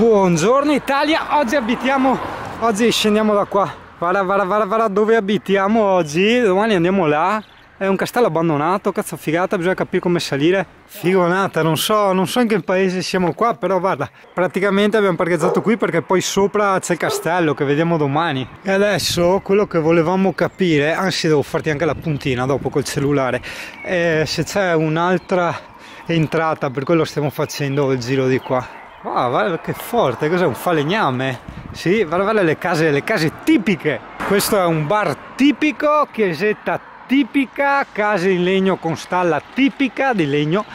Buongiorno Italia, oggi scendiamo da qua. Guarda dove abitiamo oggi, domani andiamo là. È un castello abbandonato, cazzo figata, bisogna capire come salire. Figonata, non so in che paese siamo qua, però guarda, praticamente abbiamo parcheggiato qui perché poi sopra c'è il castello che vediamo domani. E adesso quello che volevamo capire, anzi devo farti anche la puntina dopo col cellulare, se c'è un'altra entrata, per quello stiamo facendo il giro di qua. Ah, guarda che forte, cos'è? Un falegname? Sì, guarda le case tipiche. Questo è un bar tipico, chiesetta tipica, case in legno con stalla tipica di legno.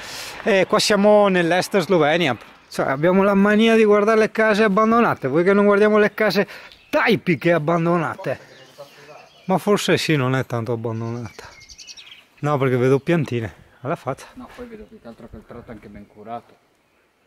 E qua siamo nell'est Slovenia. Cioè, abbiamo la mania di guardare le case abbandonate. Voi che non guardiamo le case tipiche abbandonate? Ma forse sì, non è tanto abbandonata. No, perché vedo piantine alla faccia. No, poi vedo più che altro che il tratto è anche ben curato.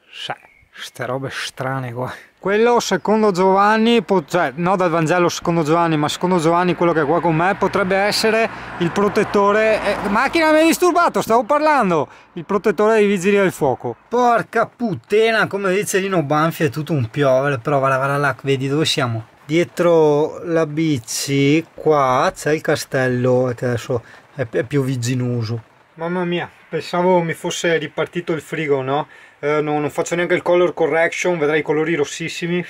Sai. Ste robe strane qua. Quello secondo Giovanni, cioè no dal Vangelo secondo Giovanni, ma secondo Giovanni quello che è qua con me potrebbe essere il protettore. Macchina mi hai disturbato, stavo parlando! Il protettore dei vigili del fuoco. Porca puttana, come dice Lino Banfi è tutto un piovere, però guarda là, vedi dove siamo? Dietro la bici, qua c'è il castello che adesso è più viginoso. Mamma mia, pensavo mi fosse ripartito il frigo, no? Non faccio neanche il color correction, vedrai i colori rossissimi.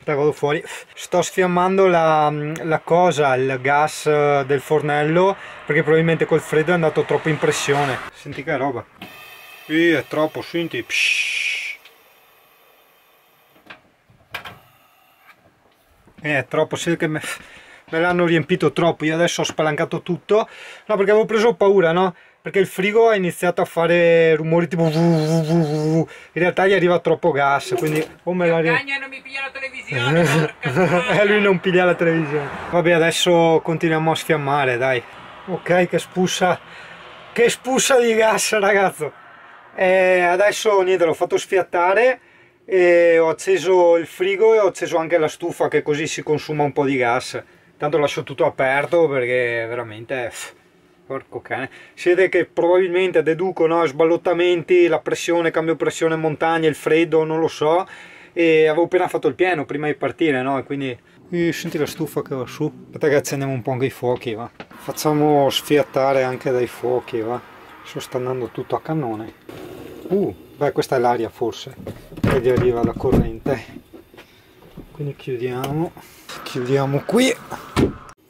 Dai, vado fuori. Sto sfiammando la cosa, il gas del fornello, perché probabilmente col freddo è andato troppo in pressione. Senti che roba. È troppo, senti. È troppo, sì che me l'hanno riempito troppo. Io adesso ho spalancato tutto. No, perché avevo preso paura, no? Perché il frigo ha iniziato a fare rumori tipo in realtà gli arriva troppo gas, quindi non mi piglia la televisione. Lui non piglia la televisione. Vabbè, adesso continuiamo a sfiammare, dai. Ok, che spuzza di gas, ragazzo. Adesso niente, l'ho fatto sfiattare e ho acceso il frigo e ho acceso anche la stufa, che così si consuma un po' di gas. Tanto lascio tutto aperto perché veramente porco cane. Si vede che probabilmente deduco, no, sballottamenti, la pressione, cambio pressione montagne, il freddo, non lo so. E avevo appena fatto il pieno prima di partire, no? E quindi senti la stufa che va su. Aspetta che accendiamo un po' anche i fuochi, va. Facciamo sfiattare anche dai fuochi, va. Adesso sta andando tutto a cannone. Beh, questa è l'aria forse che gli arriva la corrente. Quindi chiudiamo qui.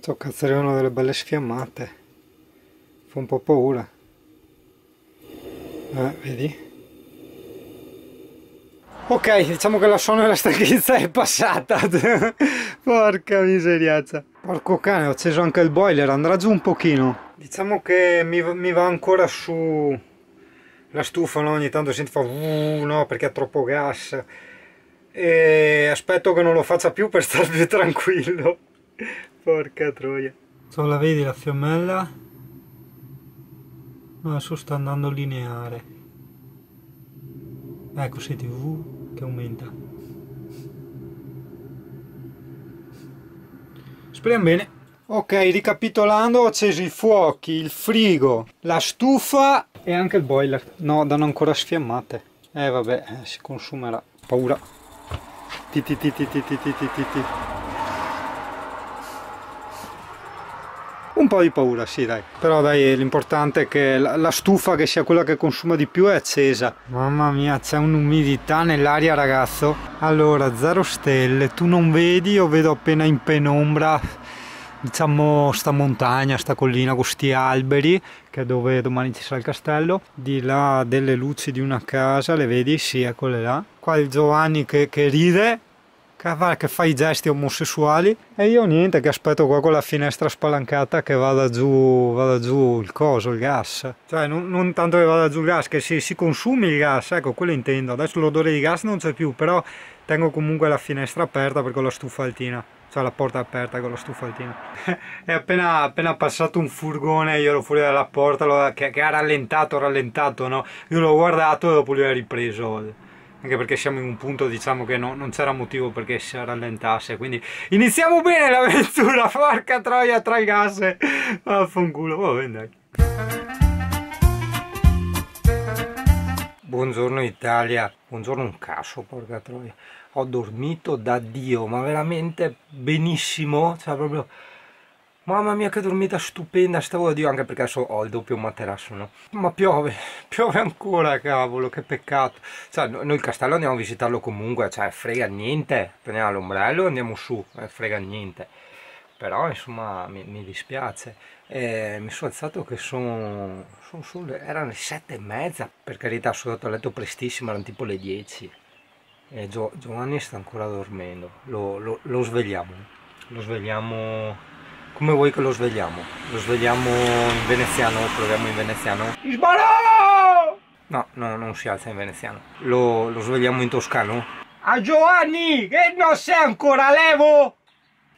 Ciò cazzo, arrivano delle belle sfiammate. Fa un po' paura. Vedi? Ok, diciamo che la sonno e la stanchezza è passata. Porca miseriazza. Porco cane, ho acceso anche il boiler, andrà giù un pochino. Diciamo che mi va ancora su la stufa, no? Ogni tanto senti fa no, perché ha troppo gas. E aspetto che non lo faccia più per stare più tranquillo. Porca troia. La vedi la fiammella? Adesso sta andando lineare. Ecco, senti, che aumenta. Speriamo bene. Ok, ricapitolando, ho acceso i fuochi, il frigo, la stufa e anche il boiler. No, danno ancora sfiammate. Vabbè, si consumerà. Paura. Un po' di paura, sì, dai. Però dai, l'importante è che la stufa, che sia quella che consuma di più, è accesa. Mamma mia, c'è un'umidità nell'aria, ragazzo. Allora, 0 stelle. Tu non vedi, io vedo appena in penombra, diciamo, sta montagna, sta collina con sti alberi, che è dove domani ci sarà il castello. Di là delle luci di una casa, le vedi? Sì, eccole là. Qua il Giovanni che ride, che fa i gesti omosessuali, e io niente, che aspetto qua con la finestra spalancata che vada giù il coso, il gas. Cioè non tanto che vada giù il gas, che si consumi il gas, ecco, quello intendo. Adesso l'odore di gas non c'è più, però tengo comunque la finestra aperta perché ho la stufa altina, cioè la porta aperta con la stufa altina. È appena passato un furgone, io ero fuori dalla porta, che ha rallentato, no? Io l'ho guardato e dopo lui ha ripreso. Anche perché siamo in un punto, diciamo, che non c'era motivo perché si rallentasse, quindi iniziamo bene l'avventura. Porca troia, tra i gas, affanculo. Vabbè, dai. Buongiorno Italia, buongiorno un cazzo, porca troia. ho dormito da Dio, ma veramente benissimo, cioè proprio, mamma mia che dormita stupenda, stavo da Dio, anche perché adesso ho il doppio materasso, no? Ma piove ancora, cavolo, che peccato. Cioè, noi il castello andiamo a visitarlo comunque, cioè frega niente, prendiamo l'ombrello e andiamo su, frega niente. Però insomma mi dispiace. Mi sono alzato che erano le 7:30, per carità sono andato a letto prestissimo, erano tipo le 10. E Giovanni sta ancora dormendo, lo svegliamo. Lo svegliamo come vuoi che lo svegliamo? Lo svegliamo in veneziano, proviamo in veneziano. Sbarò! No, non si alza in veneziano. Lo svegliamo in toscano. A Giovanni, che non sei ancora levo!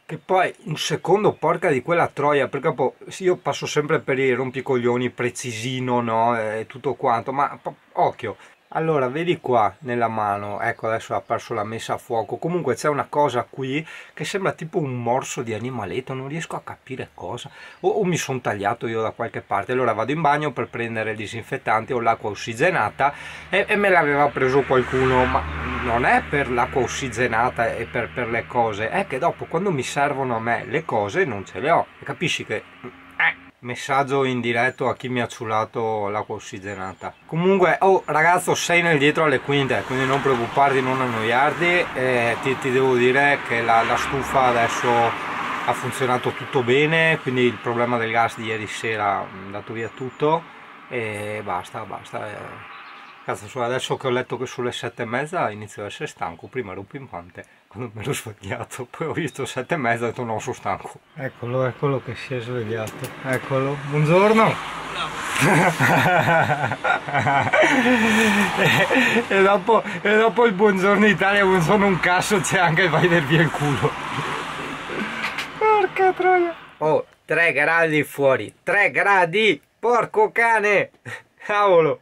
Che poi un secondo, porca di quella troia, perché poi io passo sempre per i rompicoglioni, precisino, no? E tutto quanto, ma occhio. Allora, vedi qua nella mano, ecco adesso ha perso la messa a fuoco, comunque c'è una cosa qui che sembra tipo un morso di animaletto, non riesco a capire cosa, o mi sono tagliato io da qualche parte. Allora vado in bagno per prendere il disinfettante o l'acqua ossigenata e me l'aveva preso qualcuno, ma non è per l'acqua ossigenata e per le cose, è che dopo quando mi servono a me le cose non ce le ho, capisci che... Messaggio in diretto a chi mi ha ciulato l'acqua ossigenata. Comunque, oh ragazzo, sei nel dietro alle quinte, quindi non preoccuparti, non annoiarti. Ti devo dire che la stufa adesso ha funzionato tutto bene, quindi il problema del gas di ieri sera è andato via tutto e basta. Cazzo, adesso che ho letto che sulle 7:30 inizio ad essere stanco. Prima ero pimpante quando mi ero svegliato, poi ho visto 7:30 e ho detto no, sono stanco. Eccolo che si è svegliato, eccolo, buongiorno. e dopo il buongiorno Italia, buongiorno un cazzo, c'è anche il vai del via il culo. Porca troia. Oh, 3 gradi fuori, 3 gradi, porco cane, cavolo.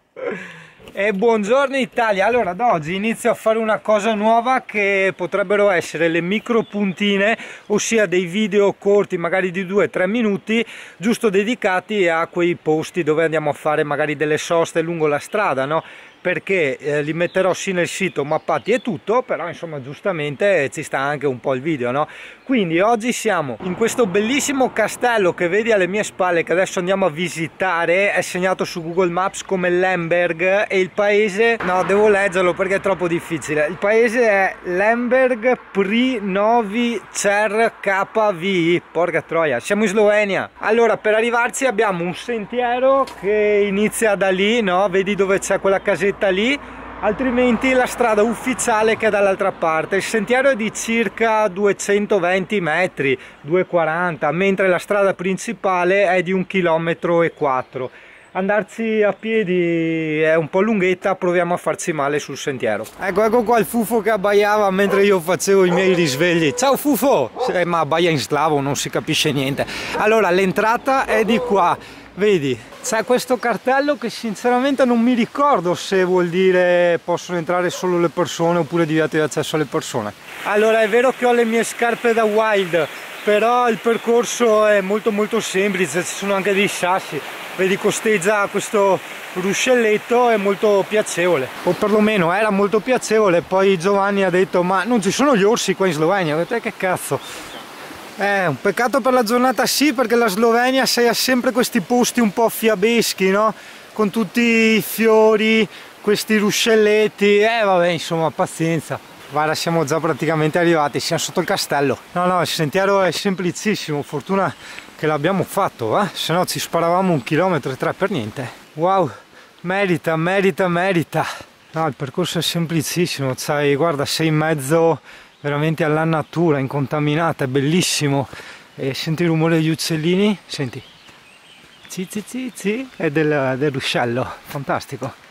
E buongiorno Italia. Allora da oggi inizio a fare una cosa nuova che potrebbero essere le micro puntine, ossia dei video corti magari di 2-3 minuti giusto dedicati a quei posti dove andiamo a fare magari delle soste lungo la strada, no? Perché li metterò sì nel sito mappati e tutto, però insomma giustamente ci sta anche un po' il video, no? Quindi oggi siamo in questo bellissimo castello che vedi alle mie spalle, che adesso andiamo a visitare, è segnato su Google Maps come Lemberg, e il paese, no devo leggerlo perché è troppo difficile, il paese è Lemberg pri Novi Cerkvi, porca troia, siamo in Slovenia. Allora per arrivarci abbiamo un sentiero che inizia da lì, no? Vedi dove c'è quella casetta lì, altrimenti la strada ufficiale che è dall'altra parte. Il sentiero è di circa 220 metri, 240, mentre la strada principale è di 1,4 km. Andarci a piedi è un po' lunghetta, proviamo a farci male sul sentiero. Ecco qua il Fufo che abbaiava mentre io facevo i miei risvegli. Ciao Fufo! Ma abbaia in slavo, non si capisce niente. Allora l'entrata è di qua, vedi? C'è questo cartello che sinceramente non mi ricordo se vuol dire possono entrare solo le persone oppure divieto di accesso alle persone. Allora è vero che ho le mie scarpe da wild, però il percorso è molto semplice, ci sono anche dei sassi, vedi costeggia questo ruscelletto, è molto piacevole, o perlomeno era molto piacevole. Poi Giovanni ha detto ma non ci sono gli orsi qua in Slovenia, ho detto che cazzo. Un peccato per la giornata sì, perché la Slovenia sei ha sempre questi posti un po' fiabeschi, no? Con tutti i fiori, questi ruscelletti, vabbè insomma pazienza. Guarda, siamo già praticamente arrivati, siamo sotto il castello. No, il sentiero è semplicissimo, fortuna che l'abbiamo fatto, se no ci sparavamo 1,3 km per niente. Wow, merita. No, il percorso è semplicissimo, guarda, sei in mezzo veramente alla natura incontaminata, è bellissimo. E senti il rumore degli uccellini, senti, è del ruscello, fantastico.